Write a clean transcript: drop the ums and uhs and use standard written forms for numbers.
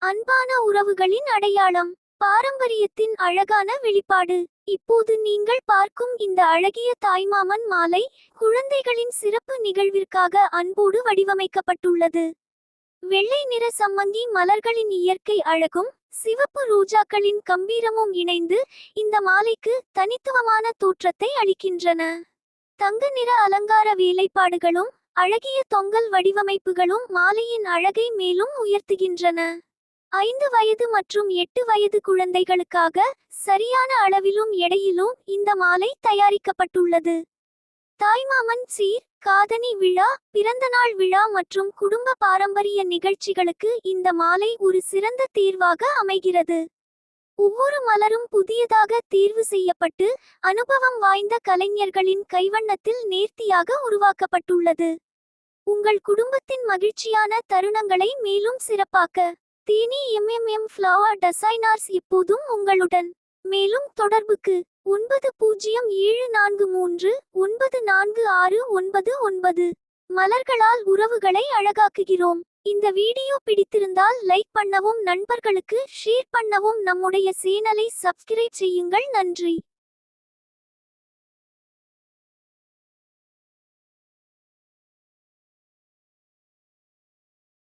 அன்பான உறவுகளின் அடையாளம், பாரம்பரியத்தின் அழகான வெளிப்பாடு. இப்போது நீங்கள் பார்க்கும் இந்த அழகிய தாய்மாமன் மாலை குழந்தைகளின் சிறப்பு நிகழ்விற்காக அன்போடு வடிவமைக்கப்பட்டுள்ளது. வெள்ளை நிற சம்மங்கி மலர்களின் இயற்கை அழகும் சிவப்பு ரோஜாக்களின் கம்பீரமும் இணைந்து இந்த மாலைக்கு தனித்துவமான தோற்றத்தை அளிக்கின்றன. தங்க நிற அலங்கார வேலைப்பாடுகளும் அழகிய தொங்கல் வடிவமைப்புகளும் மாலையின் அழகை மேலும் உயர்த்துகின்றன. 5 வயது மற்றும் 8 வயது குழந்தைகளுக்காக சரியான அளவிலும் எடையிலும் இந்த மாலை தயாரிக்கப்பட்டுள்ளது. தாய்மாமன் சீர், காதணி விழா, பிறந்தநாள் விழா மற்றும் குடும்ப பாரம்பரிய நிகழ்ச்சிகளுக்கு இந்த மாலை ஒரு சிறந்த தேர்வாக அமைகிறது. ஒவ்வொரு மலரும் புதியதாக தேர்வு செய்யப்பட்டு அனுபவம் வாய்ந்த கலைஞர்களின் கைவண்ணத்தில் நேர்த்தியாக உருவாக்கப்பட்டுள்ளது. உங்கள் குடும்பத்தின் மகிழ்ச்சியான தருணங்களை மேலும் சிறப்பாக்க தேனி ஃப்ளவர் டிசைனர்ஸ் எப்போதும் உங்களுடன். மேலும் தொடர்புக்கு 9074394699. மலர்களால் உறவுகளை அழகாக்குகிறோம். இந்த வீடியோ பிடித்திருந்தால் லைக் பண்ணவும், நண்பர்களுக்கு ஷேர் பண்ணவும், நம்முடைய சேனலை சப்ஸ்கிரைப் செய்யுங்கள். நன்றி.